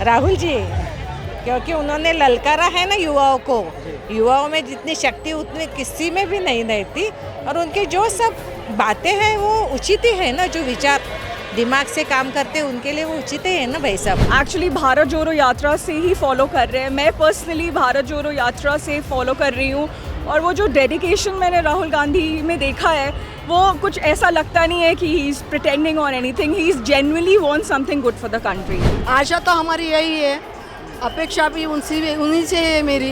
राहुल जी, क्योंकि उन्होंने ललकारा है ना युवाओं को। युवाओं में जितनी शक्ति उतनी किसी में भी नहीं रहती, और उनके जो सब बातें हैं वो उचित ही है ना, जो विचार दिमाग से काम करते हैं उनके लिए वो उचित ही है ना भाई साहब। एक्चुअली भारत जोड़ो यात्रा से ही फॉलो कर रहे हैं। मैं पर्सनली भारत जोड़ो यात्रा से फॉलो कर रही हूँ, और वो जो डेडिकेशन मैंने राहुल गांधी में देखा है वो कुछ ऐसा लगता नहीं है कि ही इज़ प्रिटेंडिंग और anything. He is genuinely want something good for the country. आशा तो हमारी यही है, अपेक्षा भी उन्हीं से है मेरी,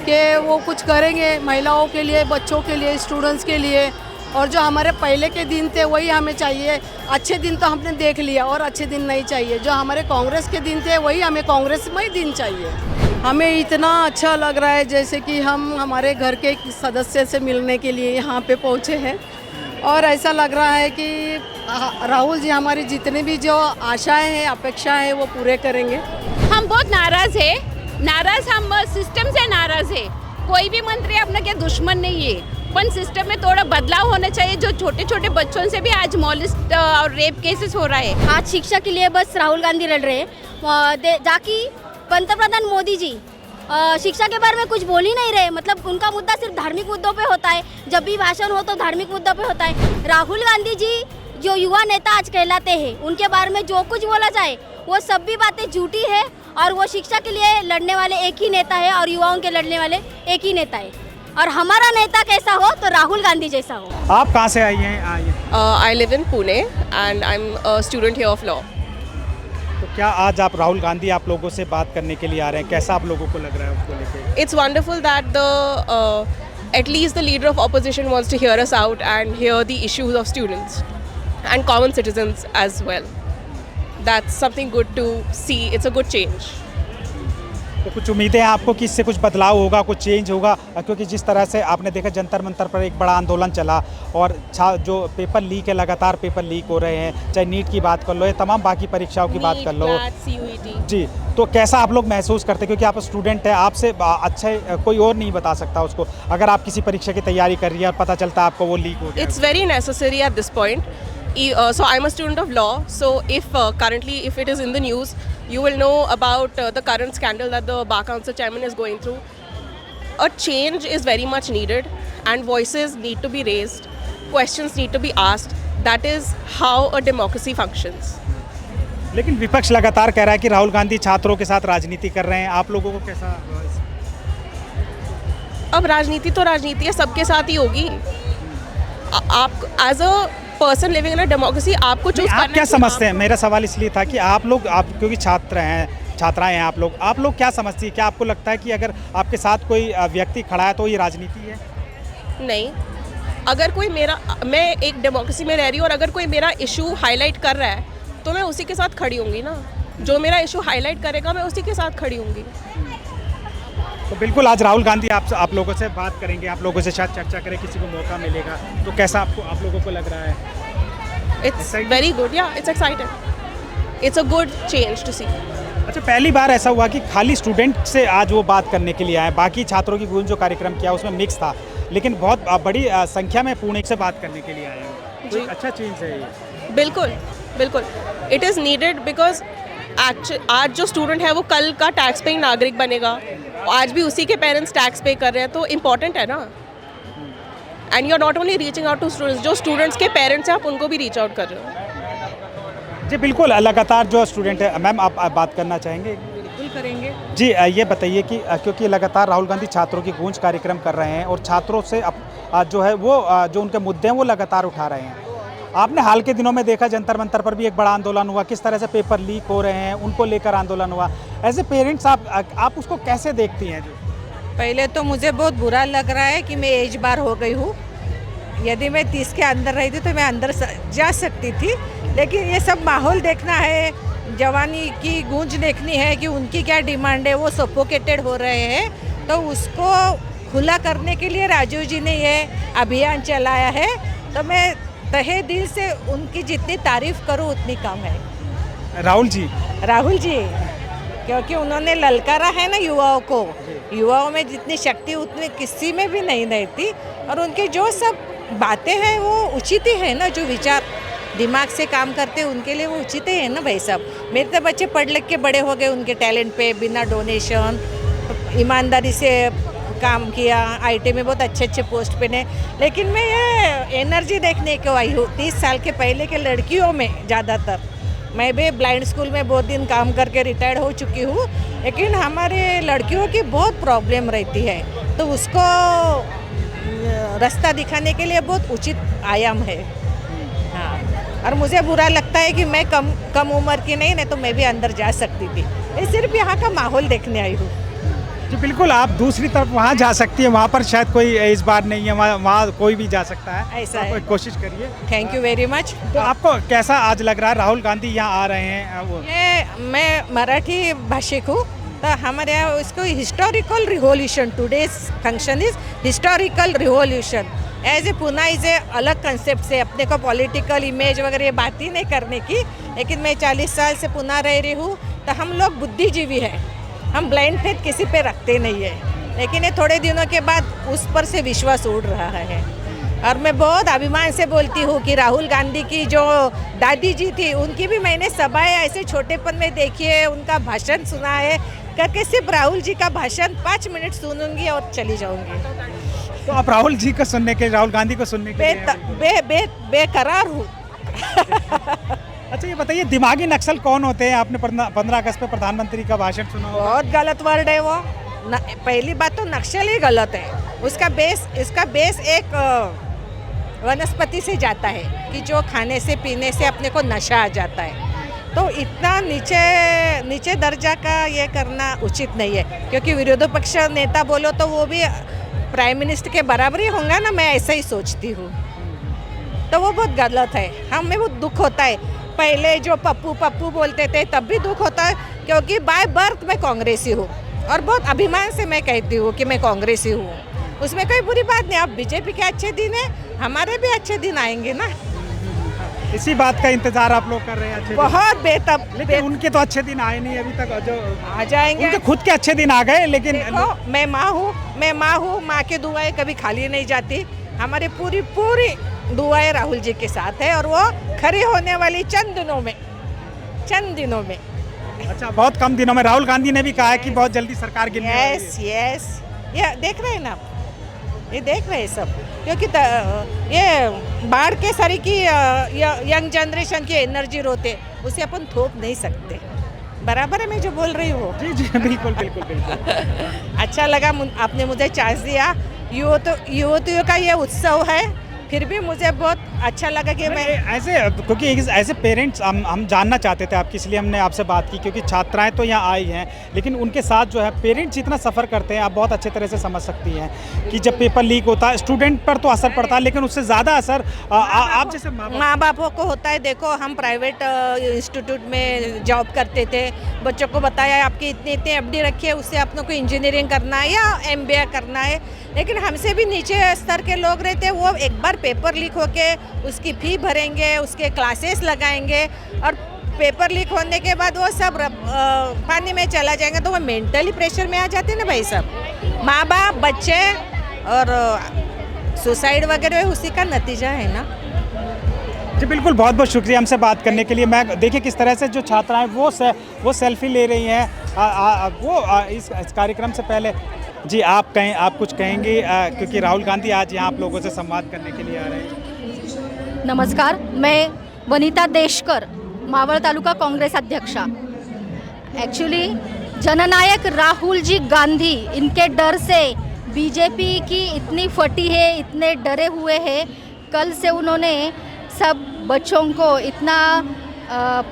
कि वो कुछ करेंगे महिलाओं के लिए, बच्चों के लिए, स्टूडेंट्स के लिए। और जो हमारे पहले के दिन थे वही हमें चाहिए। अच्छे दिन तो हमने देख लिया, और अच्छे दिन नहीं चाहिए। जो हमारे कांग्रेस के दिन थे वही हमें कांग्रेस में ही दिन चाहिए। हमें इतना अच्छा लग रहा है जैसे कि हम हमारे घर के एक सदस्य से मिलने के लिए यहाँ पे पहुँचे हैं, और ऐसा लग रहा है कि राहुल जी हमारी जितनी भी जो आशाएं हैं, अपेक्षाएं हैं, वो पूरे करेंगे। हम बहुत नाराज़ है, हम सिस्टम से नाराज़ है। कोई भी मंत्री अपना क्या दुश्मन नहीं है, पर सिस्टम में थोड़ा बदलाव होना चाहिए। जो छोटे छोटे बच्चों से भी आज मॉलेस्ट और रेप केसेस हो रहा है। आज शिक्षा के लिए बस राहुल गांधी लड़ रहे हैं, जाकि पंतप्रधान मोदी जी शिक्षा के बारे में कुछ बोल ही नहीं रहे। मतलब उनका मुद्दा सिर्फ धार्मिक मुद्दों पे होता है, जब भी भाषण हो तो धार्मिक मुद्दों पे होता है। राहुल गांधी जी जो युवा नेता आज कहलाते हैं, उनके बारे में जो कुछ बोला जाए वो सब भी बातें झूठी है, और वो शिक्षा के लिए लड़ने वाले एक ही नेता है, और युवाओं के लड़ने वाले एक ही नेता है। और हमारा नेता कैसा हो तो राहुल गांधी जैसा हो। आप कहाँ से आई हैं? I live in Pune and I'm a student here of law. तो क्या आज आप राहुल गांधी आप लोगों से बात करने के लिए आ रहे हैं? कैसा आप लोगों को लग रहा है उसको लेके? It's wonderful that at least the leader of opposition wants to hear us out and hear the issues of students and common citizens as well. That's something good to see. It's a good change. तो कुछ उम्मीदें हैं आपको कि इससे कुछ बदलाव होगा, कुछ चेंज होगा? क्योंकि जिस तरह से आपने देखा जंतर मंतर पर एक बड़ा आंदोलन चला, और जो पेपर लीक है, लगातार पेपर लीक हो रहे हैं, चाहे नीट की बात कर लो या तमाम बाकी परीक्षाओं की बात कर लो। CUET. जी, तो कैसा आप लोग महसूस करते हैं? क्योंकि आप स्टूडेंट हैं, आपसे अच्छा कोई और नहीं बता सकता उसको। अगर आप किसी परीक्षा की तैयारी कर रही है और पता चलता है आपको वो लीक हो गया। It's very necessary at this point. So I'm a student of law. So if currently if it is in the news, you will know about the current scandal that the Bar Council chairman is going through. A change is very much needed, and voices need to be raised. Questions need to be asked. That is how a democracy functions. लेकिन विपक्ष लगातार कह रहा है कि राहुल गांधी छात्रों के साथ राजनीति कर रहे हैं। आप लोगों को कैसा? अब राजनीति तो राजनीति है, सबके साथ ही होगी। आप as a person living in a democracy आपको चूज करना। आप क्या समझते हैं? मेरा सवाल इसलिए था कि आप क्योंकि छात्राएं हैं आप लोग क्या समझती हैं? क्या आपको लगता है कि अगर आपके साथ कोई व्यक्ति खड़ा है तो ये राजनीति है? नहीं, अगर कोई मैं एक डेमोक्रेसी में रह रही हूँ, और अगर कोई मेरा इशू हाईलाइट कर रहा है तो मैं उसी के साथ खड़ी होंगी ना। जो मेरा इशू हाईलाइट करेगा मैं उसी के साथ खड़ी होंगी। तो बिल्कुल आज राहुल गांधी आप लोगों से बात करेंगे, आप लोगों से शायद चर्चा करें, किसी को मौका मिलेगा। तो कैसा आप लोगों को लग रहा है? इट्स वेरी गुड, या it's exciting. It's a good change to see. अच्छा, पहली बार ऐसा हुआ कि खाली स्टूडेंट से आज वो बात करने के लिए आए। बाकी छात्रों की गूंज जो कार्यक्रम किया उसमें मिक्स था, लेकिन बहुत बड़ी संख्या में पुणे से बात करने के लिए आए हैं। तो अच्छा चेंज है ये। बिल्कुल बिल्कुल, इट इज़ नीडेड बिकॉज आज जो स्टूडेंट है वो कल का टैक्स पेइंग नागरिक बनेगा। आज भी उसी के पेरेंट्स टैक्स पे कर रहे हैं, तो इम्पॉर्टेंट है ना। And you are not only reaching out to students, जो स्टूडेंट्स के पेरेंट्स हैं आप उनको भी रीच आउट कर रहे हो। जी बिल्कुल, लगातार जो स्टूडेंट है। मैम आप बात करना चाहेंगे? बिल्कुल करेंगे जी, ये बताइए कि क्योंकि लगातार राहुल गांधी छात्रों की गूंज कार्यक्रम कर रहे हैं, और छात्रों से जो है वो जो उनके मुद्दे हैं वो लगातार उठा रहे हैं। आपने हाल के दिनों में देखा जंतर मंतर पर भी एक बड़ा आंदोलन हुआ, किस तरह से पेपर लीक हो रहे हैं उनको लेकर आंदोलन हुआ। एज ए पेरेंट्स आप उसको कैसे देखती हैं? जो पहले तो मुझे बहुत बुरा लग रहा है कि मैं एज बार हो गई हूँ। यदि मैं 30 के अंदर रही थी तो मैं अंदर जा सकती थी, लेकिन ये सब माहौल देखना है, जवानी की गूंज देखनी है कि उनकी क्या डिमांड है, वो सफोकेटेड हो रहे हैं। तो उसको खुला करने के लिए राजीव जी ने ये अभियान चलाया है। तो मैं तहे दिल से उनकी जितनी तारीफ करूं उतनी कम है। राहुल जी, क्योंकि उन्होंने ललकारा है ना युवाओं को। युवाओं में जितनी शक्ति उतनी किसी में भी नहीं रहती, और उनके जो सब बातें हैं वो उचित ही है ना, जो विचार दिमाग से काम करते हैं उनके लिए वो उचित है ना भाई साहब। मेरे तो बच्चे पढ़ लिख के बड़े हो गए, उनके टैलेंट पे बिना डोनेशन ईमानदारी से काम किया, आईटी में बहुत अच्छे अच्छे पोस्ट पे ने। लेकिन मैं ये एनर्जी देखने को आई हूँ 30 साल के पहले के लड़कियों में ज़्यादातर। मैं भी ब्लाइंड स्कूल में बहुत दिन काम करके रिटायर्ड हो चुकी हूँ, लेकिन हमारे लड़कियों की बहुत प्रॉब्लम रहती है, तो उसको रास्ता दिखाने के लिए बहुत उचित आयाम है। हाँ, और मुझे बुरा लगता है कि मैं कम उम्र की नहीं तो मैं भी अंदर जा सकती थी। मैं सिर्फ यहाँ का माहौल देखने आई हूँ। जी बिल्कुल, आप दूसरी तरफ वहाँ जा सकती है, वहाँ पर शायद कोई इस बार नहीं है, वहाँ कोई भी जा सकता है, ऐसा है। कोशिश करिए। Thank you very much. तो आपको कैसा आज लग रहा है राहुल गांधी यहाँ आ रहे हैं? ये मैं मराठी भाषिक हूँ, तो हमारे यहाँ इसको historical revolution, today's function is historical revolution. As a Poona is a अलग कंसेप्ट से, अपने को पॉलिटिकल इमेज वगैरह ये बात ही नहीं करने की, लेकिन मैं 40 साल से पुना रह रही हूँ, तो हम लोग बुद्धिजीवी हैं, हम ब्लाइंड फेथ किसी पे रखते नहीं है। लेकिन ये थोड़े दिनों के बाद उस पर से विश्वास उड़ रहा है, और मैं बहुत अभिमान से बोलती हूँ कि राहुल गांधी की जो दादी जी थी, उनकी भी मैंने सभाएं ऐसे छोटेपन में देखी है, उनका भाषण सुना है, करके सिर्फ राहुल जी का भाषण 5 मिनट सुनूंगी और चली जाऊंगी। तो आप राहुल जी को सुनने के, राहुल गांधी को सुनने के लिए बेकरार हूँ। अच्छा ये बताइए, दिमागी नक्सल कौन होते हैं? आपने 15 अगस्त पे प्रधानमंत्री का भाषण सुना होगा। बहुत गलत वर्ड है वो। पहली बात तो नक्सल ही गलत है, इसका बेस एक वनस्पति से जाता है कि जो खाने से पीने से अपने को नशा आ जाता है, तो इतना नीचे दर्जा का ये करना उचित नहीं है, क्योंकि विरोधी पक्ष नेता बोलो तो वो भी प्राइम मिनिस्टर के बराबर ही होंगे ना, मैं ऐसा ही सोचती हूँ। तो वो बहुत गलत है, हमें बहुत दुख होता है। पहले जो पप्पू बोलते थे तब भी दुख होता है, क्योंकि बाय बर्थ मैं कांग्रेसी हूँ, और बहुत अभिमान से मैं कहती हूँ कि मैं कांग्रेसी हूँ, उसमें कोई बुरी बात नहीं। अब बीजेपी के अच्छे दिन है, हमारे भी अच्छे दिन आएंगे ना, इसी बात का इंतजार आप लोग कर रहे हैं? बहुत लेकिन उनके तो अच्छे दिन आए नहीं अभी तक, जो आ जाएंगे। उनके खुद के अच्छे दिन आ गए, लेकिन मैं माँ हूँ, माँ की दुआएं कभी खाली नहीं जाती। हमारी पूरी दुआएं राहुल जी के साथ है, और वो खरी होने वाली चंद दिनों में। अच्छा, बहुत कम दिनों में। राहुल गांधी ने भी कहा है कि बहुत जल्दी सरकार गिरने वाली है। यस, ये देख रहे हैं ना, ये देख रहे हैं सब, क्योंकि ये बाढ़ के सारी की यंग जनरेशन की एनर्जी रोते, उसे अपन थोप नहीं सकते। बराबर है मैं जो बोल रही हूँ? जी बिल्कुल। अच्छा लगा आपने मुझे चांस दिया। युवतियों का ये उत्सव है, फिर भी मुझे बहुत अच्छा लगा कि मैं क्योंकि ऐसे पेरेंट्स हम जानना चाहते थे आपकी, इसलिए हमने आपसे बात की, क्योंकि छात्राएं तो यहाँ आई हैं, लेकिन उनके साथ जो है पेरेंट्स जितना सफ़र करते हैं, आप बहुत अच्छे तरह से समझ सकती हैं कि जब पेपर लीक होता है स्टूडेंट पर तो असर पड़ता है, लेकिन उससे ज़्यादा असर आप जैसे माँ बापों को होता है। देखो, हम प्राइवेट इंस्टीट्यूट में जॉब करते थे, बच्चों को बताया आपकी इतनी FD रखी है, उससे अपनों को इंजीनियरिंग करना है या MBA करना है, लेकिन हमसे भी नीचे स्तर के लोग रहते हैं, वो एक बार पेपर लीक होके उसकी फ़ी भरेंगे, उसके क्लासेस लगाएंगे, और पेपर लीक होने के बाद वो सब पानी में चला जाएंगे, तो वो मेंटली प्रेशर में आ जाते हैं ना भाई साहब। माँ बाप, बच्चे, और सुसाइड वगैरह उसी का नतीजा है ना। जी बिल्कुल, बहुत बहुत शुक्रिया हमसे बात करने के लिए। मैं देखिए किस तरह से जो छात्राएं वो सेल्फी ले रही हैं, इस कार्यक्रम से पहले। जी आप कुछ कहेंगे, क्योंकि राहुल गांधी आज यहाँ आप लोगों से संवाद करने के लिए आ रहे हैं। नमस्कार, मैं वनिता देशकर, मावळ तालुका कांग्रेस अध्यक्षा। एक्चुअली जननायक राहुल जी गांधी, इनके डर से बीजेपी की इतनी फटी है, इतने डरे हुए हैं। कल से उन्होंने सब बच्चों को इतना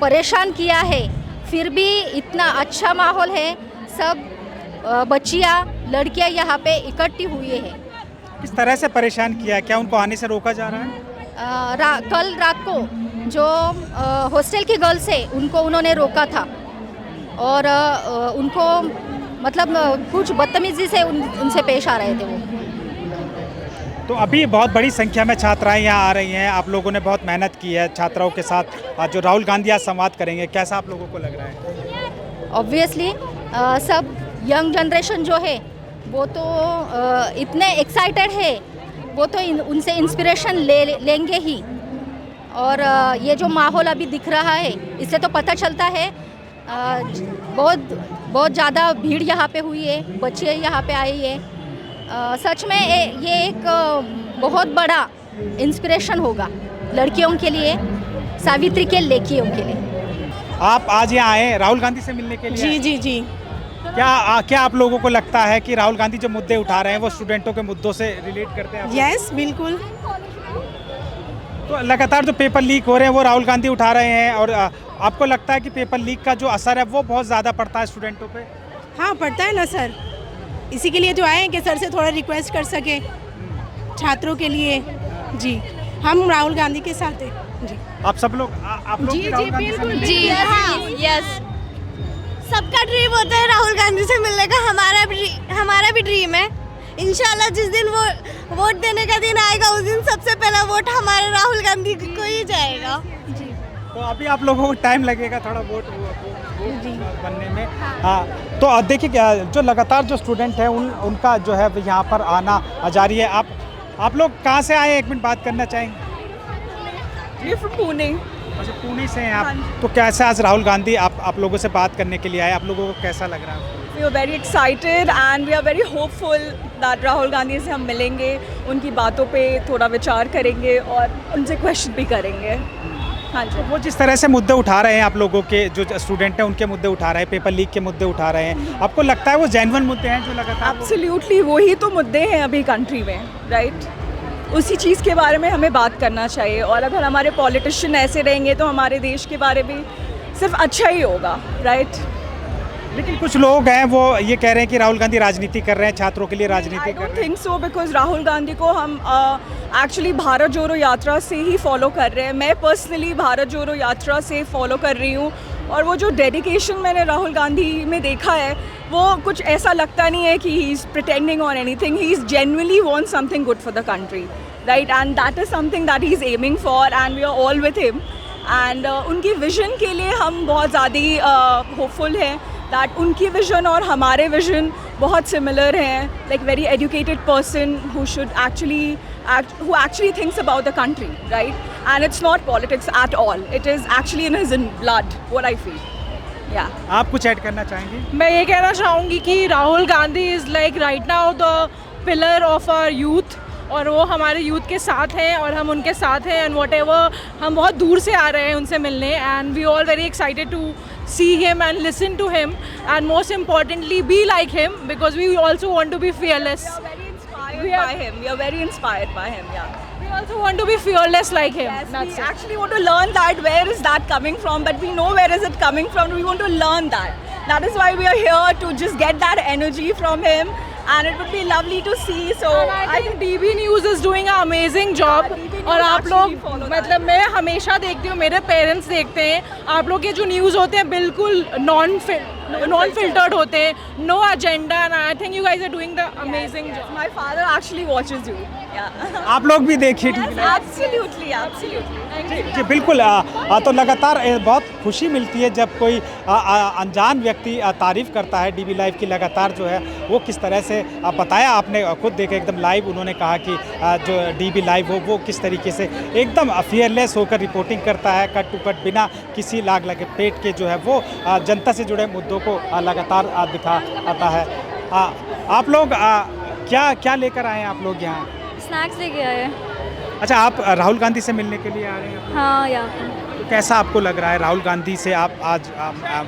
परेशान किया है, फिर भी इतना अच्छा माहौल है। सब बच्चियाँ, लड़कियाँ यहाँ पे इकट्ठी हुई है। किस तरह से परेशान किया? क्या उनको आने से रोका जा रहा है? कल रात को जो हॉस्टल की गर्ल्स है, उनको उन्होंने रोका था, और उनको मतलब कुछ बदतमीजी से उनसे पेश आ रहे थे वो। तो अभी बहुत बड़ी संख्या में छात्राएं यहाँ आ रही हैं, आप लोगों ने बहुत मेहनत की है छात्राओं के साथ। आज जो राहुल गांधी आज संवाद करेंगे, कैसा आप लोगों को लग रहा है? ऑब्वियसली सब यंग जनरेशन जो है वो तो इतने एक्साइटेड है, वो तो उनसे इंस्पिरेशन लेंगे ही। और ये जो माहौल अभी दिख रहा है इससे तो पता चलता है बहुत ज़्यादा भीड़ यहाँ पे हुई है, बच्चे यहाँ पे आए हैं। सच में ये एक बहुत बड़ा इंस्पिरेशन होगा लड़कियों के लिए, सावित्री के लेखियों के लिए। आप आज यहाँ आए राहुल गांधी से मिलने के लिए? जी। क्या आप लोगों को लगता है कि राहुल गांधी जो मुद्दे उठा रहे हैं वो स्टूडेंटों के मुद्दों से रिलेट करते हैं? यस, बिल्कुल। तो लगातार जो पेपर लीक हो रहे हैं वो राहुल गांधी उठा रहे हैं, और आपको लगता है कि पेपर लीक का जो असर है वो बहुत ज़्यादा पड़ता है स्टूडेंटों पे? हाँ, पढ़ता है ना सर, इसी के लिए तो आए हैं कि सर से थोड़ा रिक्वेस्ट कर सके छात्रों के लिए। जी, हम राहुल गांधी के साथ हैं। जी, आप सब लोग भी राहुल गांधी से मिलने? जी हाँ, यस। सबका ड्रीम होता है राहुल गांधी से मिलने का, हमारा भी ड्रीम है। इंशाल्लाह जिस दिन वो वोट देने का दिन आएगा उस दिन सबसे पहला वोट हमारे राहुल गांधी को ही जाएगा। तो अभी आप लोगों को टाइम लगेगा थोड़ा वोट बनने में। हाँ, तो देखिए जो लगातार जो स्टूडेंट हैं उनका जो है यहाँ पर आना जारी है। आप लोग कहाँ से आए, एक मिनट बात करना चाहेंगे? ये फ्रॉम पुणे। अच्छा, पुणे से हैं आप। तो कैसे आज राहुल गांधी आप लोगों से बात करने के लिए आए, आप लोगों को कैसा लग रहा है? We are very excited and we are very hopeful that Rahul Gandhi से हम मिलेंगे, उनकी बातों पे थोड़ा विचार करेंगे और उनसे क्वेश्चन भी करेंगे। हाँ जी। वो जिस तरह से मुद्दे उठा रहे हैं, आप लोगों के जो स्टूडेंट हैं उनके मुद्दे उठा रहे हैं, पेपर लीक के मुद्दे उठा रहे हैं, आपको लगता है वो जेन्युइन मुद्दे हैं जो लगातार? एब्सोल्युटली, वही तो मुद्दे हैं अभी कंट्री में, राइट? उसी चीज़ के बारे में हमें बात करना चाहिए, और अगर हमारे पॉलिटिशियन ऐसे रहेंगे तो हमारे देश के बारे में सिर्फ अच्छा ही होगा, राइट? लेकिन कुछ लोग हैं वो ये कह रहे हैं कि राहुल गांधी राजनीति कर रहे हैं, छात्रों के लिए राजनीति कर रहे हैं। Think so, because Rahul Gandhi को हम एक्चुअली भारत जोड़ो यात्रा से ही फॉलो कर रहे हैं। मैं पर्सनली भारत जोड़ो यात्रा से फॉलो कर रही हूँ, और वो जो डेडिकेशन मैंने राहुल गांधी में देखा है वो कुछ ऐसा लगता नहीं है कि he is pretending on anything. He is genuinely want something good for the country, right? And that is something that he is aiming for, and we are all with him. एंड उनकी विजन के लिए हम बहुत ज़्यादा hopeful हैं that उनकी vision और हमारे विजन बहुत सिमिलर हैं। Like very educated person who actually thinks about the country, right? And it's not politics at all. It is actually in his blood, what I feel. Yeah. आप कुछ add करना चाहेंगे? मैं ये कहना चाहूँगी कि Rahul Gandhi is like right now the pillar of our youth, और वो हमारे यूथ के साथ हैं और हम उनके साथ हैं। एंड वॉट एवर, हम बहुत दूर से आ रहे हैं उनसे मिलने, and we all very excited to see him and listen to him, and most importantly be like him, because we also want to be fearless. We are very inspired by him, yeah. We also want to be fearless like him. Yes, That's we it. actually want to learn that where is that coming from, but we know where is it coming from. We want to learn that. That is why we are here, to just get that energy from him, and it would be lovely to see. So And I think DB News is doing an amazing job. और आप लोग, मतलब मैं हमेशा देखती हूँ, मेरे parents देखते हैं, आप लोग के जो न्यूज़ होते हैं बिल्कुल नॉन फिल्टर्ड होते हैं, no agenda, and I think you guys are doing the amazing job. my father actually watches you. Yeah. आप लोग भी देखिए। Absolutely. जी बिल्कुल। तो लगातार बहुत खुशी मिलती है जब कोई अनजान व्यक्ति तारीफ़ करता है डीबी लाइव की। लगातार जो है वो किस तरह से बताया, आपने खुद देखे एकदम लाइव। उन्होंने कहा कि जो डीबी लाइव हो वो किस तरीके से एकदम फियरलेस होकर रिपोर्टिंग करता है, कट टू कट, बिना किसी लाग लगे पेट के जो है वो जनता से जुड़े मुद्दों को लगातार दिखा आता है। आप लोग क्या लेकर आए हैं आप लोग यहाँ? स्नैक्स लेके आए हैं। अच्छा, आप राहुल गांधी से मिलने के लिए आ रहे हैं? हाँ, यहाँ तो कैसा आपको लग रहा है राहुल गांधी से आप आज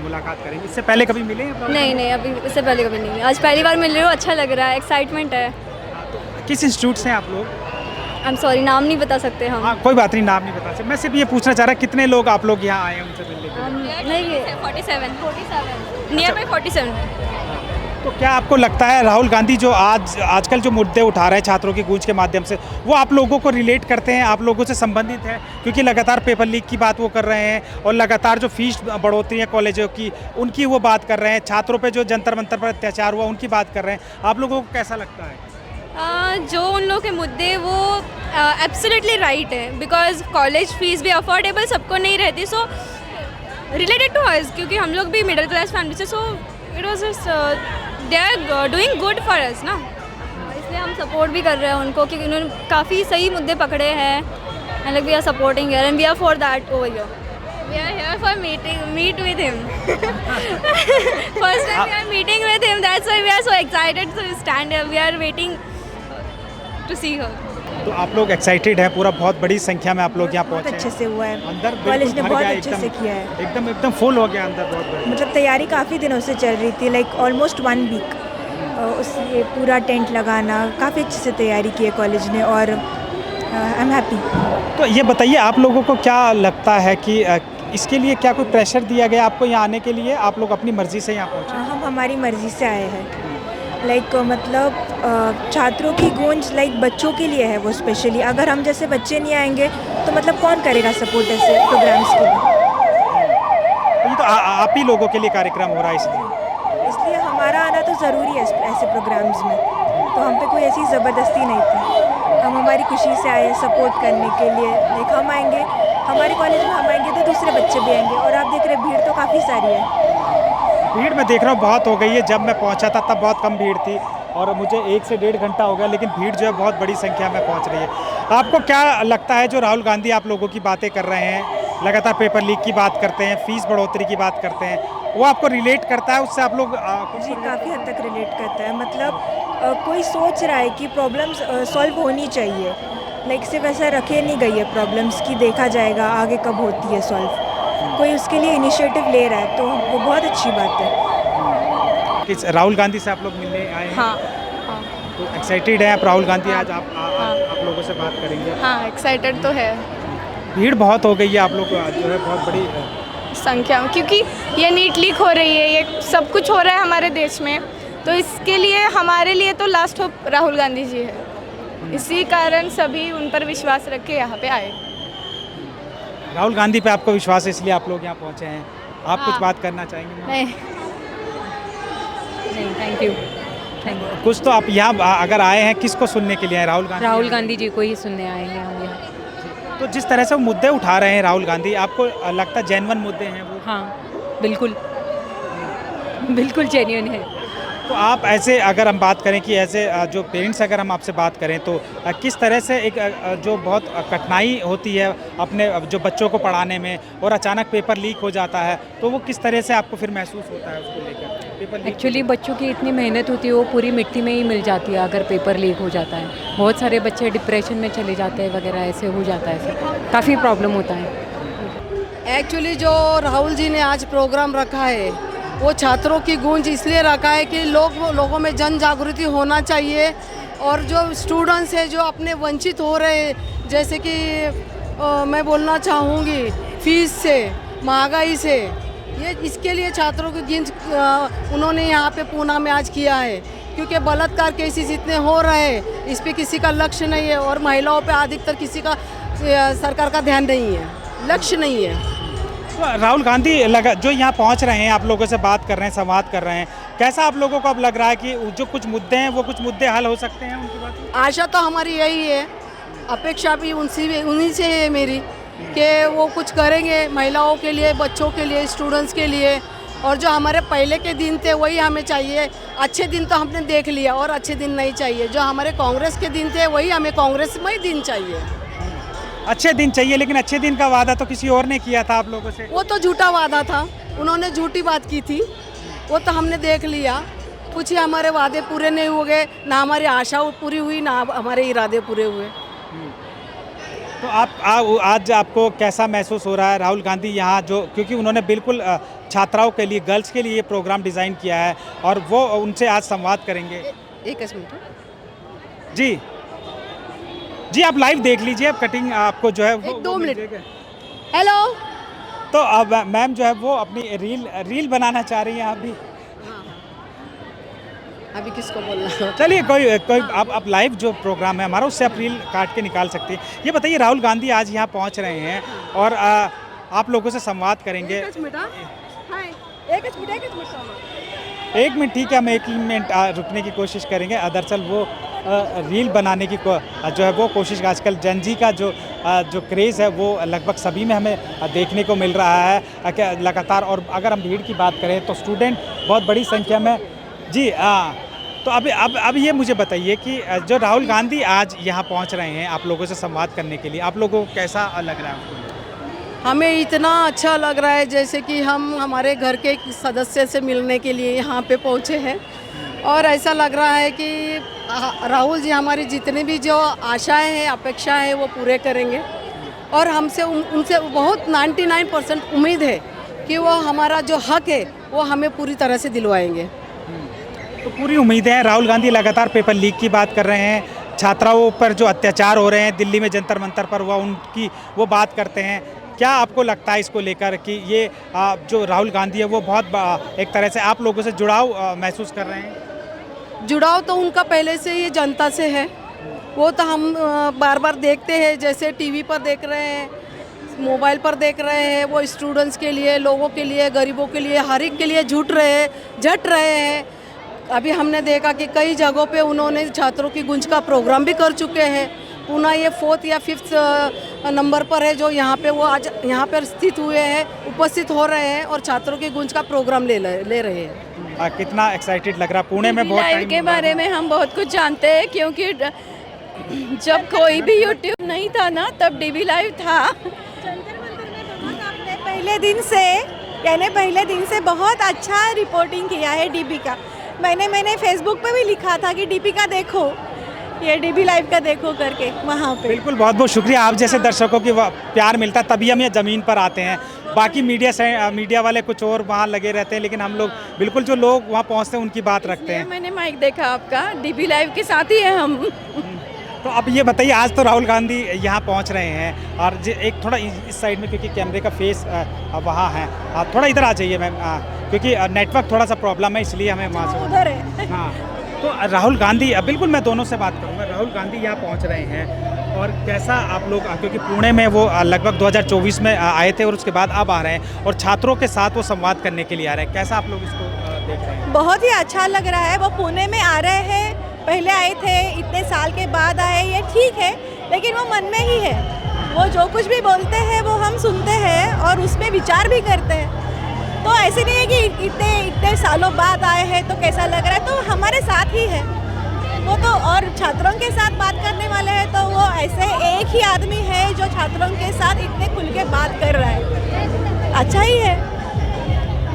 मुलाकात करेंगे? इससे पहले कभी मिले हैं? नहीं, अभी इससे पहले कभी नहीं, आज पहली बार मिल रही हूँ। अच्छा लग रहा है, एक्साइटमेंट है। किस इंस्टीट्यूट से हैं आप लोग? आई एम सॉरी, नाम नहीं बता सकते हम। हाँ, कोई बात नहीं, नाम नहीं बता सकते। मैं सिर्फ ये पूछना चाह रहा कितने लोग आप लोग यहाँ आए हैं उनसे मिलने के लिए? नहीं, 47 नियर बाई 47। तो क्या आपको लगता है राहुल गांधी जो आजकल जो मुद्दे उठा रहे हैं छात्रों की गूंज के माध्यम से, वो आप लोगों को रिलेट करते हैं, आप लोगों से संबंधित है? क्योंकि लगातार पेपर लीक की बात वो कर रहे हैं, और लगातार जो फीस बढ़ोतरी है कॉलेजों की उनकी वो बात कर रहे हैं, छात्रों पे जो जंतर मंतर पर अत्याचार हुआ उनकी बात कर रहे हैं। आप लोगों को कैसा लगता है? जो उन लोगों के मुद्दे वो एब्सोल्युटली राइट है, बिकॉज कॉलेज फीस भी अफोर्डेबल सबको नहीं रहती, सो रिलेटेड टू अस, क्योंकि हम लोग भी मिडिल क्लास फैमिली से, so it was just they are doing good for us ना, इसलिए हम सपोर्ट भी कर रहे हैं उनको, क्योंकि उन्होंने काफ़ी सही मुद्दे पकड़े हैं। and like we are supporting here and we are for that over here. We are here for meet with him. First time we are meeting with him, that's why we are so excited to stand here. We are waiting to see her. तो आप लोग excited हैं, पूरा बहुत बड़ी संख्या में आप लोग यहाँ पहुँचे अच्छे हैं। से हुआ है, अंदर कॉलेज ने बिल्कुल भर बहुत गया, अच्छे से किया है। एकदम फुल हो गया अंदर, बहुत बड़ा। मतलब तैयारी काफ़ी दिनों से चल रही थी, लाइक ऑलमोस्ट 1 वीक। उसलिए पूरा टेंट लगाना, काफ़ी अच्छे से तैयारी की है कॉलेज ने और आई एम हैप्पी। तो ये बताइए आप लोगों को क्या लगता है कि इसके लिए क्या कोई प्रेशर दिया गया आपको यहाँ आने के लिए? आप लोग अपनी मर्ज़ी से यहाँ पहुँचे? हम हमारी मर्ज़ी से आए हैं, लाइक मतलब छात्रों की गूंज लाइक बच्चों के लिए है वो स्पेशली। अगर हम जैसे बच्चे नहीं आएंगे तो मतलब कौन करेगा सपोर्ट ऐसे प्रोग्राम्स के लिए? ये तो आप ही लोगों के लिए कार्यक्रम हो रहा है, इसलिए हमारा आना तो ज़रूरी है ऐसे प्रोग्राम्स में। तो हम पे कोई ऐसी ज़बरदस्ती नहीं थी, हम हमारी खुशी से आए सपोर्ट करने के लिए। लाइक हम आएंगे, हमारे कॉलेज में हम आएंगे तो दूसरे बच्चे भी आएंगे। और आप देख रहे भीड़ तो काफ़ी सारी है। भीड़ मैं देख रहा हूँ बहुत हो गई है। जब मैं पहुँचा था तब बहुत कम भीड़ थी और मुझे 1 से 1.5 घंटा हो गया, लेकिन भीड़ जो है बहुत बड़ी संख्या में पहुँच रही है। आपको क्या लगता है जो राहुल गांधी आप लोगों की बातें कर रहे हैं, लगातार पेपर लीक की बात करते हैं, फीस बढ़ोतरी की बात करते हैं, वो आपको रिलेट करता है? उससे आप लोग जी काफ़ी हद तक रिलेट करता है। मतलब कोई सोच रहा है कि प्रॉब्लम्स सॉल्व होनी चाहिए, लाइक सिर्फ ऐसा रखे नहीं गई है प्रॉब्लम्स की देखा जाएगा आगे कब होती है सॉल्व। कोई उसके लिए इनिशिएटिव ले रहा है तो वो बहुत अच्छी बात है। कि राहुल गांधी से आप लोग मिलने आए हैं? हाँ, तो एक्साइटेड हैं आप? राहुल गांधी आज आप लोगों से बात करेंगे? हाँ एक्साइटेड तो है भीड़ बहुत हो गई है, आप लोग जो है बहुत बड़ी संख्या में, क्योंकि ये नीट लीक हो रही है, ये सब कुछ हो रहा है हमारे देश में। तो इसके लिए हमारे लिए तो लास्ट होप राहुल गांधी जी है। इसी कारण सभी उन पर विश्वास रख के यहाँ पे आए। राहुल गांधी पे आपको विश्वास है इसलिए आप लोग यहाँ पहुँचे हैं। आप कुछ बात करना चाहेंगे? नहीं, थैंक यू। कुछ तो आप यहाँ अगर आए हैं किसको सुनने के लिए आए? राहुल गांधी जी को ही सुनने आए हैं हम यहाँ। तो जिस तरह से वो मुद्दे उठा रहे हैं राहुल गांधी, आपको लगता है जेन्युइन मुद्दे हैं वो? हाँ बिल्कुल जेन्युइन है। तो आप ऐसे अगर हम बात करें कि ऐसे जो पेरेंट्स अगर हम आपसे बात करें तो किस तरह से एक जो बहुत कठिनाई होती है अपने जो बच्चों को पढ़ाने में और अचानक पेपर लीक हो जाता है, तो वो किस तरह से आपको फिर महसूस होता है उसको लेकर? पेपर एक्चुअली बच्चों की इतनी मेहनत होती है वो पूरी मिट्टी में ही मिल जाती है अगर पेपर लीक हो जाता है। बहुत सारे बच्चे डिप्रेशन में चले जाते हैं वगैरह, ऐसे हो जाता है, फिर काफ़ी प्रॉब्लम होता है। एक्चुअली जो राहुल जी ने आज प्रोग्राम रखा है वो छात्रों की गूंज इसलिए रखा है कि लोगों में जन जागृति होना चाहिए। और जो स्टूडेंट्स हैं जो अपने वंचित हो रहे हैं, जैसे कि मैं बोलना चाहूँगी फीस से, महंगाई से, ये इसके लिए छात्रों की गूंज उन्होंने यहाँ पे पूना में आज किया है। क्योंकि बलात्कार केसेस इतने हो रहे हैं, इस पर किसी का लक्ष्य नहीं है और महिलाओं पे अधिकतर किसी का सरकार का ध्यान नहीं है, लक्ष्य नहीं है। राहुल गांधी जो यहाँ पहुँच रहे हैं, आप लोगों से बात कर रहे हैं, संवाद कर रहे हैं, कैसा आप लोगों को अब लग रहा है कि जो कुछ मुद्दे हैं वो कुछ मुद्दे हल हो सकते हैं उनकी बात? आशा तो हमारी यही है, अपेक्षा भी उन्हीं से है मेरी कि वो कुछ करेंगे महिलाओं के लिए, बच्चों के लिए, स्टूडेंट्स के लिए। और जो हमारे पहले के दिन थे वही हमें चाहिए। अच्छे दिन तो हमने देख लिया और अच्छे दिन नहीं चाहिए। जो हमारे कांग्रेस के दिन थे वही हमें कांग्रेस में ही दिन चाहिए। अच्छे दिन चाहिए, लेकिन अच्छे दिन का वादा तो किसी और ने किया था आप लोगों से। वो तो झूठा वादा था, उन्होंने झूठी बात की थी, वो तो हमने देख लिया। कुछ ही हमारे वादे पूरे नहीं हो गए, ना हमारी आशा पूरी हुई, ना हमारे इरादे पूरे हुए। तो आज आपको कैसा महसूस हो रहा है? राहुल गांधी यहाँ जो, क्योंकि उन्होंने बिल्कुल छात्राओं के लिए, गर्ल्स के लिए ये प्रोग्राम डिज़ाइन किया है और वो उनसे आज संवाद करेंगे। एक मिनट जी, आप लाइव देख लीजिए, अब कटिंग आपको जो है वो 2 मिनट। हेलो। तो अब मैम जो है वो अपनी रील बनाना चाह रही हैं अभी। अभी किसको बोलना? चलिए कोई आप लाइव जो प्रोग्राम है हमारा उससे आप रील काट के निकाल सकते हैं। ये बताइए, राहुल गांधी आज यहाँ पहुँच रहे हैं और आप लोगों से संवाद करेंगे। एक मिनट ठीक है, हम 1 मिनट रुकने की कोशिश करेंगे। दरअसल वो रील बनाने की जो है वो कोशिश, आजकल जनजी का जो क्रेज़ है वो लगभग सभी में हमें देखने को मिल रहा है लगातार। और अगर हम भीड़ की बात करें तो स्टूडेंट बहुत बड़ी संख्या में। जी तो अब ये मुझे बताइए कि जो राहुल गांधी आज यहाँ पहुँच रहे हैं आप लोगों से संवाद करने के लिए, आप लोगों को कैसा लग रहा है? हमें इतना अच्छा लग रहा है जैसे कि हम हमारे घर के एक सदस्य से मिलने के लिए यहाँ पे पहुँचे हैं। और ऐसा लग रहा है कि राहुल जी हमारी जितनी भी जो आशाएं हैं, अपेक्षाएं हैं, वो पूरे करेंगे। और हमसे उनसे बहुत 99% उम्मीद है कि वो हमारा जो हक है वो हमें पूरी तरह से दिलवाएंगे। तो पूरी उम्मीद है। राहुल गांधी लगातार पेपर लीक की बात कर रहे हैं, छात्राओं पर जो अत्याचार हो रहे हैं दिल्ली में जंतर मंतर पर उनकी वो बात करते हैं। क्या आपको लगता है इसको लेकर कि ये जो राहुल गांधी है वो बहुत एक तरह से आप लोगों से जुड़ाव महसूस कर रहे हैं? जुड़ाव तो उनका पहले से ही जनता से है, वो तो हम बार बार देखते हैं, जैसे टीवी पर देख रहे हैं, मोबाइल पर देख रहे हैं। वो स्टूडेंट्स के लिए, लोगों के लिए, गरीबों के लिए, हर एक के लिए झट रहे हैं। अभी हमने देखा कि कई जगहों पे उन्होंने छात्रों की गूंज का प्रोग्राम भी कर चुके हैं। पुनः ये 4th या 5th नंबर पर है जो यहाँ पे वो आज यहाँ पर स्थित हुए हैं, उपस्थित हो रहे हैं और छात्रों की गूंज का प्रोग्राम ले रहे हैं। कितना एक्साइटेड लग रहा है। पुणे में बहुत लाइव के बारे में हम बहुत कुछ जानते हैं, क्योंकि जब कोई भी यूट्यूब नहीं था ना तब डीबी लाइव था। पहले दिन से बहुत अच्छा रिपोर्टिंग किया है डीबी का। मैंने फेसबुक पे भी लिखा था कि डीबी का देखो, ये डीबी लाइव का देखो करके वहाँ पे। बिल्कुल, बहुत बहुत शुक्रिया। आप जैसे दर्शकों की प्यार मिलता तभी हम ये ज़मीन पर आते हैं। बाकी मीडिया वाले कुछ और वहाँ लगे रहते हैं, लेकिन हम लोग बिल्कुल जो लोग वहाँ पहुँचते हैं उनकी बात रखते हैं। मैंने माइक देखा आपका, डीबी लाइव के साथ ही है हम। तो अब ये बताइए, आज तो राहुल गांधी यहाँ पहुँच रहे हैं और एक थोड़ा इस साइड में, क्योंकि कैमरे का फेस वहाँ है, थोड़ा इधर आ जाइए मैम, क्योंकि नेटवर्क थोड़ा सा प्रॉब्लम है इसलिए हमें वहाँ से उधर है। हाँ, तो राहुल गांधी, बिल्कुल मैं दोनों से बात करूँगा। राहुल गांधी यहाँ पहुँच रहे हैं और कैसा आप लोग, क्योंकि पुणे में वो लगभग 2024 में आए थे और उसके बाद अब आ रहे हैं और छात्रों के साथ वो संवाद करने के लिए आ रहे हैं, कैसा आप लोग इसको देख रहे हैं? बहुत ही अच्छा लग रहा है। वो पुणे में आ रहे हैं, पहले आए थे, इतने साल के बाद आए, ये ठीक है, लेकिन वो मन में ही है। वो जो कुछ भी बोलते हैं वो हम सुनते हैं और उसमें विचार भी करते हैं। तो ऐसे नहीं है कि इतने सालों बाद आए हैं तो कैसा लग रहा है, तो हमारे साथ ही है वो तो। और छात्रों के साथ बात करने वाले हैं तो वो ऐसे एक ही आदमी है जो छात्रों के साथ इतने खुल के बात कर रहा है, अच्छा ही है।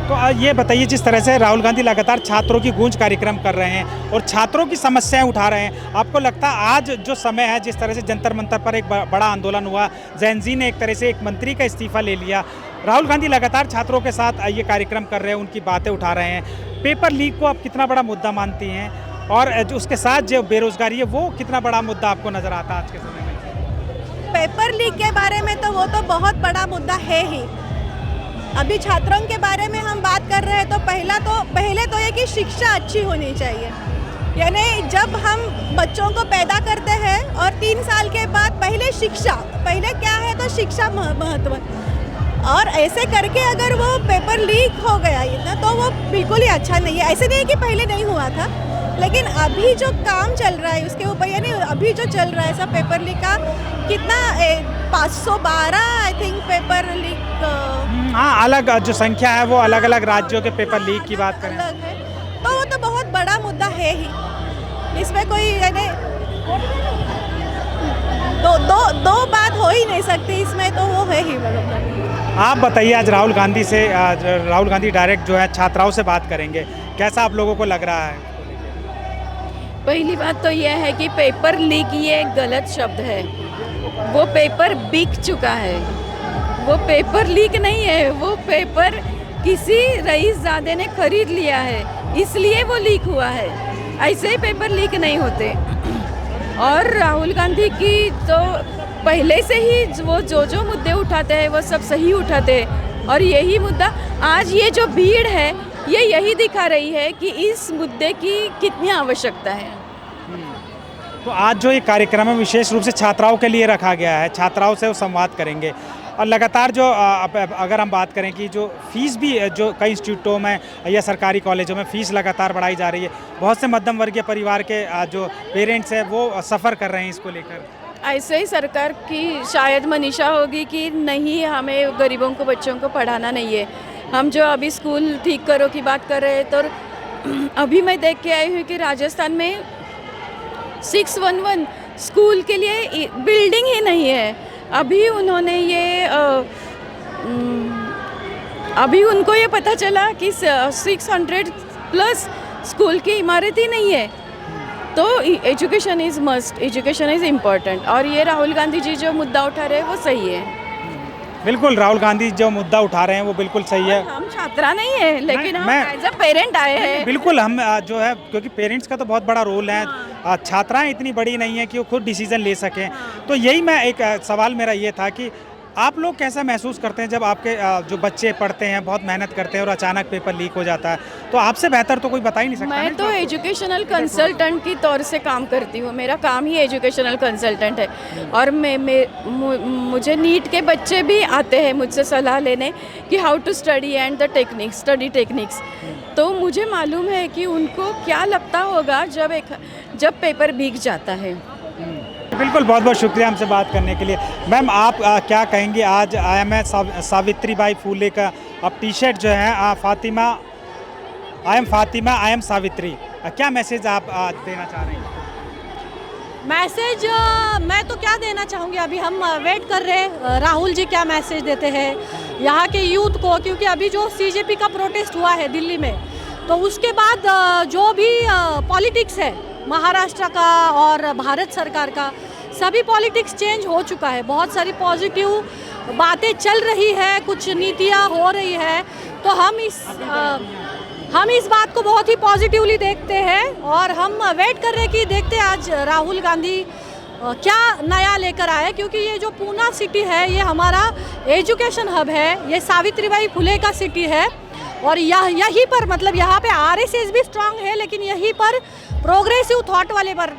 तो ये बताइए, जिस तरह से राहुल गांधी लगातार छात्रों की गूंज कार्यक्रम कर रहे हैं और छात्रों की समस्याएं उठा रहे हैं, आपको लगता है आज जो समय है, जिस तरह से जंतर मंतर पर एक बड़ा आंदोलन हुआ, जैन जी ने एक तरह से एक मंत्री का इस्तीफा ले लिया, राहुल गांधी लगातार छात्रों के साथ ये कार्यक्रम कर रहे हैं, उनकी बातें उठा रहे हैं, पेपर लीक को आप कितना बड़ा मुद्दा मानती हैं? और उसके साथ जो बेरोजगारी है वो कितना बड़ा मुद्दा आपको नज़र आता है आज के समय में? पेपर लीक के बारे में तो वो तो बहुत बड़ा मुद्दा है ही। अभी छात्रों के बारे में हम बात कर रहे हैं तो पहले तो ये कि शिक्षा अच्छी होनी चाहिए। यानी जब हम बच्चों को पैदा करते हैं और 3 साल के बाद पहले क्या है तो शिक्षा महत्व, और ऐसे करके अगर वो पेपर लीक हो गया इतना तो वो बिल्कुल ही अच्छा नहीं है। ऐसे नहीं है कि पहले नहीं हुआ था, लेकिन अभी जो काम चल रहा है उसके ऊपर, यानी अभी जो चल रहा है सब पेपर लीक का कितना 512 आई थिंक पेपर लीक। हाँ, अलग जो संख्या है वो अलग अलग राज्यों के पेपर लीक की बात करें अलग है, तो वो तो बहुत बड़ा मुद्दा है ही। इसमें कोई यानी दो बात हो ही नहीं सकती इसमें, तो वो है ही बराबर। आप बताइए, आज राहुल गांधी डायरेक्ट जो है छात्राओं से बात करेंगे, कैसा आप लोगों को लग रहा है? पहली बात तो यह है कि पेपर लीक ये गलत शब्द है, वो पेपर बिक चुका है, वो पेपर लीक नहीं है, वो पेपर किसी रईसजादे ने खरीद लिया है इसलिए वो लीक हुआ है, ऐसे ही पेपर लीक नहीं होते। और राहुल गांधी की तो पहले से ही वो जो मुद्दे उठाते हैं वो सब सही उठाते हैं, और यही मुद्दा आज ये जो भीड़ है ये यही दिखा रही है कि इस मुद्दे की कितनी आवश्यकता है। तो आज जो ये कार्यक्रम है विशेष रूप से छात्राओं के लिए रखा गया है, छात्राओं से वो संवाद करेंगे और लगातार जो अगर हम बात करें कि जो फीस भी जो कई इंस्टीट्यूटों में या सरकारी कॉलेजों में फ़ीस लगातार बढ़ाई जा रही है, बहुत से मध्यम वर्गीय परिवार के जो पेरेंट्स हैं वो सफ़र कर रहे हैं इसको लेकर। ऐसे ही सरकार की शायद मनीषा होगी कि नहीं, हमें गरीबों को, बच्चों को पढ़ाना नहीं है। हम जो अभी स्कूल ठीक करो की बात कर रहे हैं तो अभी मैं देख के आई हूँ कि राजस्थान में 611 स्कूल के लिए बिल्डिंग ही नहीं है। अभी उन्होंने ये अभी उनको ये पता चला कि 600 प्लस स्कूल की इमारत ही नहीं है। तो education is must, education is important. और ये राहुल गांधी जी जो मुद्दा उठा रहे हैं वो सही है। बिल्कुल, राहुल गांधी जो मुद्दा उठा रहे हैं वो बिल्कुल सही है। हम छात्रा नहीं है, लेकिन हम एज अ पेरेंट आए हैं। बिल्कुल, हम जो है, क्योंकि पेरेंट्स का तो बहुत बड़ा रोल है। छात्राएं इतनी बड़ी नहीं है कि वो खुद डिसीजन ले सकें। तो यही मैं एक सवाल मेरा ये था कि आप लोग कैसा महसूस करते हैं जब आपके जो बच्चे पढ़ते हैं, बहुत मेहनत करते हैं और अचानक पेपर लीक हो जाता है? तो आपसे बेहतर तो कोई बता ही नहीं सकता। मैं तो एजुकेशनल कंसल्टेंट की तौर से काम करती हूँ, मेरा काम ही एजुकेशनल कंसल्टेंट है। और मुझे नीट के बच्चे भी आते हैं मुझसे सलाह लेने कि how to study and the techniques, study techniques. तो मुझे मालूम है कि उनको क्या लगता होगा जब पेपर भीग जाता है। बिल्कुल, बहुत बहुत शुक्रिया हमसे बात करने के लिए। मैम, आप क्या कहेंगी? आज सावित्रीबाई फूले का अब टी शर्ट जो है फातिमा, आई एम सावित्री, क्या मैसेज आप देना चाह रहे हैं? मैसेज मैं तो क्या देना चाहूँगी, अभी हम वेट कर रहे हैं राहुल जी क्या मैसेज देते हैं यहाँ के यूथ को। क्योंकि अभी जो CJP का प्रोटेस्ट हुआ है दिल्ली में, तो उसके बाद जो भी पॉलिटिक्स है महाराष्ट्र का और भारत सरकार का, सभी पॉलिटिक्स चेंज हो चुका है। बहुत सारी पॉजिटिव बातें चल रही है, कुछ नीतियाँ हो रही है। तो हम इस बात को बहुत ही पॉजिटिवली देखते हैं और हम वेट कर रहे हैं कि देखते हैं आज राहुल गांधी क्या नया लेकर आए। क्योंकि ये जो पूना सिटी है ये हमारा एजुकेशन हब है, ये सावित्रीबाई फुले का सिटी है। और यहीं पर मतलब यहाँ पे RSS भी स्ट्रांग है, लेकिन यहीं पर प्रोग्रेसिव थॉट वाले पर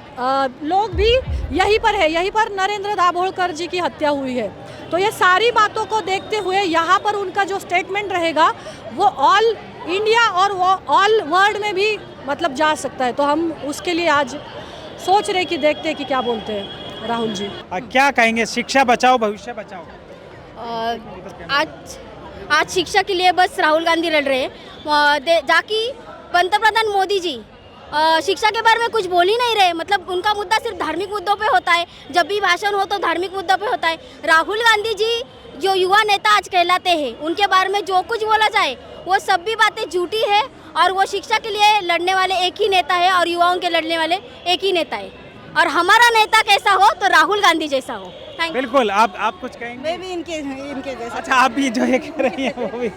लोग भी यहीं पर है। यहीं पर नरेंद्र दाभोलकर जी की हत्या हुई है। तो ये सारी बातों को देखते हुए यहाँ पर उनका जो स्टेटमेंट रहेगा वो ऑल इंडिया और वो ऑल वर्ल्ड में भी मतलब जा सकता है। तो हम उसके लिए आज सोच रहे कि देखते हैं कि क्या बोलते हैं राहुल जी। क्या कहेंगे? शिक्षा बचाओ भविष्य बचाओ। आज शिक्षा के लिए बस राहुल गांधी लड़ रहे हैं। जाकि पंतप्रधान मोदी जी शिक्षा के बारे में कुछ बोल ही नहीं रहे। मतलब उनका मुद्दा सिर्फ धार्मिक मुद्दों पे होता है, जब भी भाषण हो तो धार्मिक मुद्दों पे होता है। राहुल गांधी जी जो युवा नेता आज कहलाते हैं, उनके बारे में जो कुछ बोला जाए वो सब भी बातें झूठी है। और वो शिक्षा के लिए लड़ने वाले एक ही नेता है और युवाओं के लड़ने वाले एक ही नेता है। और हमारा नेता कैसा हो तो राहुल गांधी जैसा हो। बिल्कुल, आप कुछ कहेंगे? मैं भी इनके जैसा। अच्छा, आप भी जो ये कह रही हैं वो भी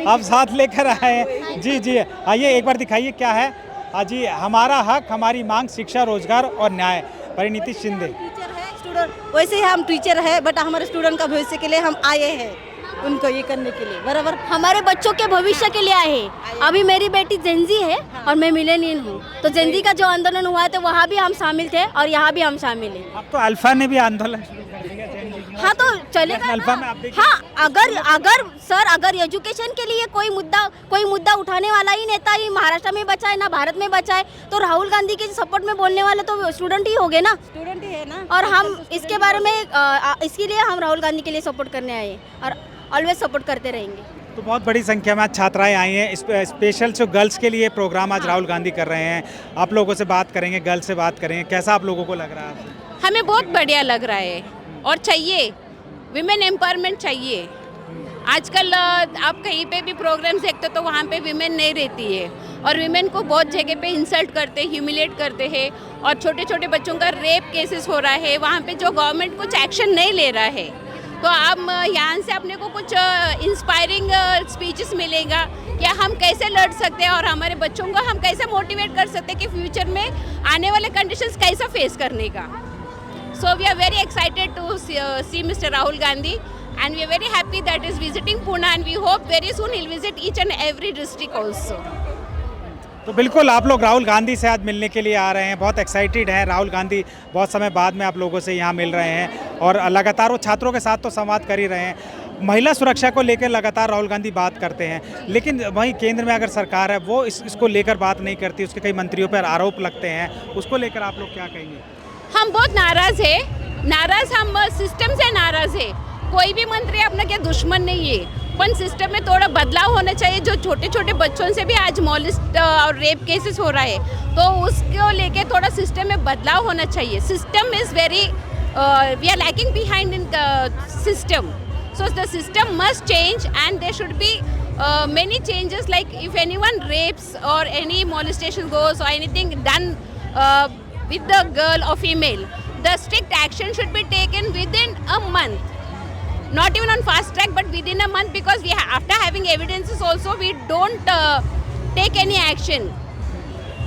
आप साथ लेकर आए हैं। जी, आइए एक बार दिखाइए क्या है। जी, हमारा हक, हमारी मांग, शिक्षा, रोजगार और न्याय, परिणीति शिंदे। टीचर है, स्टूडेंट वैसे ही हम टीचर है, बट हमारे स्टूडेंट का भविष्य के लिए हम आए हैं, उनको ये करने के लिए। बराबर, हमारे बच्चों के भविष्य के लिए आए हैं। अभी मेरी बेटी जेनजी है और मैं मिलेनियल हूँ। तो जेनजी का जो आंदोलन हुआ है तो वहाँ भी हम शामिल थे और यहाँ भी हम शामिल हैं। अब तो अल्फा ने भी आंदोलन शुरू कर दिया। हाँ, तो चलेगा। अल्फा में आप देखिए। हाँ, अगर एजुकेशन के लिए कोई मुद्दा उठाने वाला ही नेता ही महाराष्ट्र में बचा है ना भारत में बचा है, तो राहुल गांधी के सपोर्ट में बोलने वाले तो स्टूडेंट ही हो गए ना। स्टूडेंट ही है ना। और हम इसके बारे में इसके लिए हम राहुल गांधी के लिए सपोर्ट करने आए हैं और ऑलवेज सपोर्ट करते रहेंगे। तो बहुत बड़ी संख्या में आज छात्राएं आई हैं। स्पेशल जो गर्ल्स के लिए प्रोग्राम आज राहुल गांधी कर रहे हैं। आप लोगों से बात करेंगे, गर्ल्स से बात करेंगे, कैसा आप लोगों को लग रहा है? हमें बहुत बढ़िया लग रहा है और चाहिए, विमेन एम्पावरमेंट चाहिए। आजकल आप कहीं पे भी प्रोग्राम्स देखते हो तो वहाँ पे विमेन नहीं रहती है और विमेन को बहुत जगह पे इंसल्ट करते, ह्यूमिलेट करते हैं और छोटे छोटे बच्चों का रेप केसेस हो रहा है। वहाँ पे जो गवर्नमेंट कुछ एक्शन नहीं ले रहा है। तो आप यहाँ से अपने को कुछ इंस्पायरिंग स्पीचेस मिलेगा कि हम कैसे लड़ सकते हैं और हमारे बच्चों को हम कैसे मोटिवेट कर सकते हैं कि फ्यूचर में आने वाले कंडीशंस कैसा फेस करने का। So we are very excited to see Mr. Rahul Gandhi and we are very happy that he is visiting Pune and we hope very soon he will visit each and every district also. तो बिल्कुल, आप लोग राहुल गांधी से आज मिलने के लिए आ रहे हैं, बहुत एक्साइटेड हैं। राहुल गांधी बहुत समय बाद में आप लोगों से यहाँ मिल रहे हैं और लगातार वो छात्रों के साथ तो संवाद कर ही रहे हैं। महिला सुरक्षा को लेकर लगातार राहुल गांधी बात करते हैं, लेकिन वहीं केंद्र में अगर सरकार है वो इसको लेकर बात नहीं करती, उसके कई मंत्रियों पर आरोप लगते हैं। उसको लेकर आप लोग क्या कहेंगे? हम बहुत नाराज है, हम सिस्टम से नाराज है। कोई भी मंत्री अपने के दुश्मन नहीं है। पण सिस्टम में थोड़ा बदलाव होना चाहिए। जो छोटे छोटे बच्चों से भी आज मॉलिस्ट और रेप केसेस हो रहा है, तो उसको लेके थोड़ा सिस्टम में बदलाव होना चाहिए। System is very we are lacking behind in system, so the system must change and there should be many changes, like if anyone rapes or any molestation goes or anything done with the girl or female, the strict action should be taken within a month, not even on fast track but within a month, because we after having evidences also we don't take any action.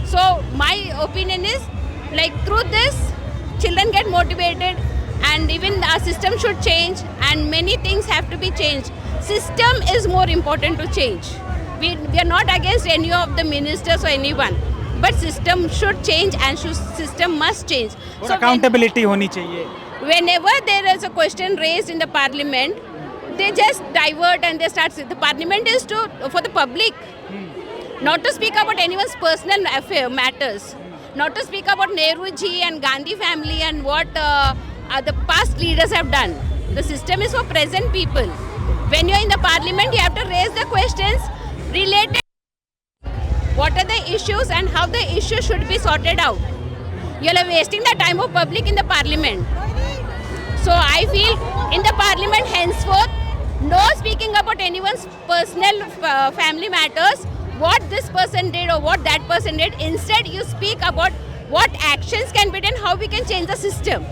So my opinion is, like, through this children get motivated and even our system should change and many things have to be changed. System is more important to change. We are not against any of the ministers or anyone, but system should change and system must change. So accountability honi chahiye. Whenever there is a question raised in the parliament, they just divert and they start. The parliament is for the public, not to speak about anyone's personal matters, not to speak about Nehru ji and Gandhi family and what the past leaders have done. The system is for present people. When you're in the parliament, you have to raise the questions related. What are the issues and how the issues should be sorted out? You are wasting the time of public in the parliament. So I feel in the parliament henceforth, no speaking about anyone's personal family matters, what this person did or what that person did. Instead, you speak about what actions can be done, how we can change the system.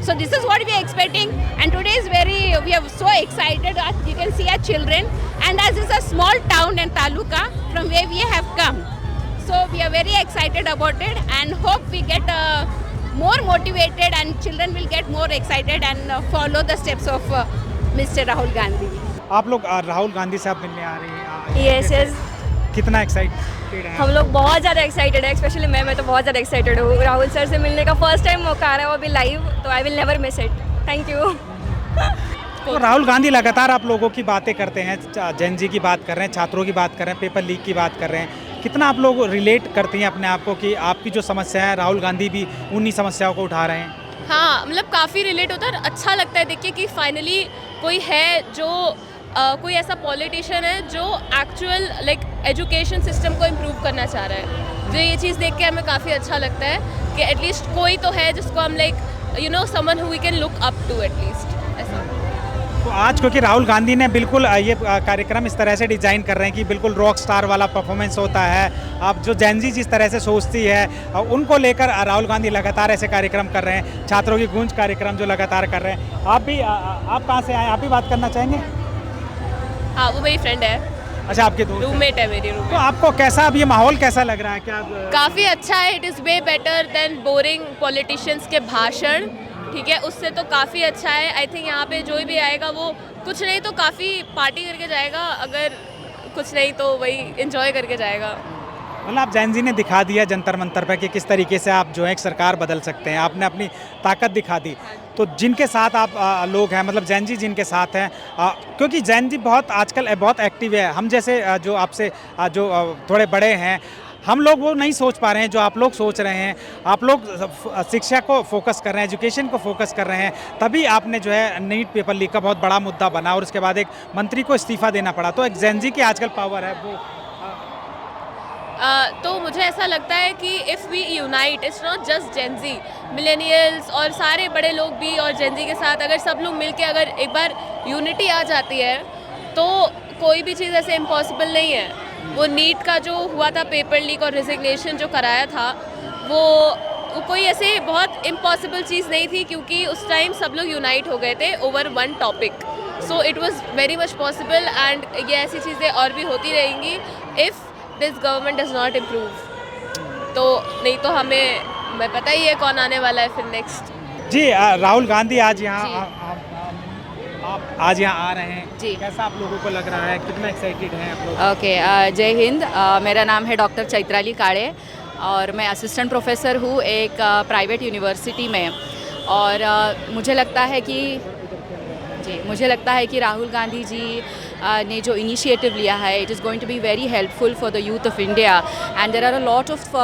So this is what we are expecting, and today is we are so excited. You can see our children, and as it's a small town and taluka from where we have come, so we are very excited about it and hope we get more motivated and children will get more excited and follow the steps of Mr. Rahul Gandhi. आप लोग राहुल गांधी साहब मिलने आ रहे हैं? Yes yes, कितना excited है? हम लोग बहुत ज़्यादा एक्साइटेड है, स्पेशली मैं तो बहुत ज़्यादा एक्साइटेड हूँ। राहुल सर से मिलने का फर्स्ट टाइम मौका आ रहा है, वो भी लाइव, तो I will never miss it. Thank you. तो राहुल गांधी लगातार आप लोगों की बातें करते हैं, जैन जी की बात कर रहे हैं, छात्रों की बात कर रहे हैं, पेपर लीक की बात कर रहे हैं। कितना आप लोग रिलेट करती हैं अपने आप को कि आपकी जो समस्या है राहुल गांधी भी उन्हीं समस्याओं को उठा रहे हैं? हाँ, मतलब काफ़ी रिलेट होता है। अच्छा लगता है देखिए कि फाइनली कोई है जो कोई ऐसा पॉलिटिशियन है जो एक्चुअल लाइक एजुकेशन सिस्टम को इम्प्रूव करना चाह रहा है। जो ये चीज़ देख के हमें काफ़ी अच्छा लगता है कि एटलीस्ट कोई तो है जिसको हम like you know someone who we can look up to at least, ऐसा। तो आज क्योंकि राहुल गांधी ने बिल्कुल ये कार्यक्रम इस तरह से डिज़ाइन कर रहे हैं कि बिल्कुल रॉक स्टार वाला परफॉर्मेंस होता है। अब जो जैन जी जिस तरह से सोचती है उनको लेकर राहुल गांधी लगातार ऐसे कार्यक्रम कर रहे हैं, छात्रों की गूंज कार्यक्रम जो लगातार कर रहे हैं। आप कहाँ से आए, आप भी बात करना चाहेंगे? हाँ, वो मेरी फ्रेंड है। अच्छा, आपके दोस्त? रूममेट है मेरी, रूममेट। तो आपको कैसा अब ये माहौल कैसा लग रहा है? क्या काफ़ी अच्छा है। It is way better than boring politicians के भाषण, ठीक है, उससे तो काफ़ी अच्छा है। आई थिंक यहाँ पे जो भी आएगा वो कुछ नहीं तो काफ़ी पार्टी करके जाएगा, अगर कुछ नहीं तो वही एंजॉय करके जाएगा। मतलब आप जैन जी ने दिखा दिया जंतर मंतर पर कि किस तरीके से आप जो है एक सरकार बदल सकते हैं, आपने अपनी ताकत दिखा दी। तो जिनके साथ आप लोग हैं, मतलब जैन जी जिनके साथ हैं, क्योंकि जैन जी बहुत आजकल बहुत एक्टिव है, हम जैसे जो आपसे जो थोड़े बड़े हैं, हम लोग वो नहीं सोच पा रहे हैं जो आप लोग सोच रहे हैं। आप लोग शिक्षा को फोकस कर रहे हैं, एजुकेशन को फोकस कर रहे हैं, तभी आपने जो है नीट पेपर लीक का बहुत बड़ा मुद्दा बना और उसके बाद एक मंत्री को इस्तीफा देना पड़ा। तो एक जैन जी की आजकल पावर है वो। तो मुझे ऐसा लगता है कि if we unite, it's not just Gen Z, millennials और सारे बड़े लोग भी और जेन जी के साथ अगर सब लोग मिलके अगर एक बार यूनिटी आ जाती है तो कोई भी चीज़ ऐसे इम्पॉसिबल नहीं है। वो नीट का जो हुआ था पेपर लीक और रिजिग्नेशन जो कराया था वो कोई ऐसे बहुत इम्पॉसिबल चीज़ नहीं थी, क्योंकि उस टाइम सब लोग यूनाइट हो गए थे over one topic. So it was very much possible and ये ऐसी चीज़ें और भी होती रहेंगी if this government does not improve. तो नहीं तो हमें पता ही है कौन आने वाला है फिर नेक्स्ट। जी, राहुल गांधी आज यहाँ आ रहे हैं जी, कैसा आप लोगों को लग रहा है, कितना एक्साइटेड हैं आप लोग? ओके, जय हिंद। मेरा नाम है डॉक्टर चैत्राली काड़े और मैं असिस्टेंट प्रोफेसर हूँ एक प्राइवेट यूनिवर्सिटी में। और मुझे लगता है कि राहुल गांधी जी ने जो इनिशिएटिव लिया है, it is going to be very helpful for the youth of India. And there are a lot of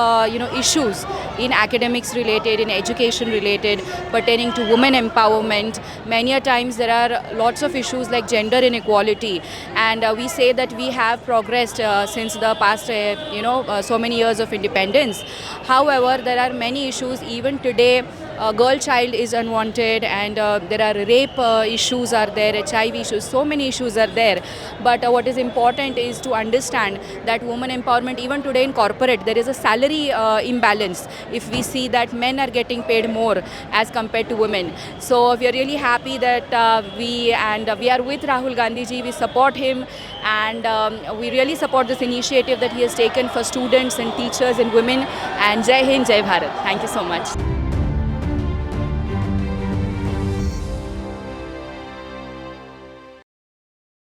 issues in academics related, in education related, pertaining to women empowerment. Many a times there are lots of issues like gender inequality, and we say that we have progressed since the past so many years of independence. However, there are many issues even today. A girl child is unwanted, and there are rape issues are there, HIV issues, so many issues are there. But what is important is to understand that women empowerment, even today in corporate, there is a salary imbalance. If we see that men are getting paid more as compared to women. So we are really happy that we are with Rahul Gandhi ji. We support him, and we really support this initiative that he has taken for students and teachers and women. And Jai Hind, Jai Bharat. Thank you so much.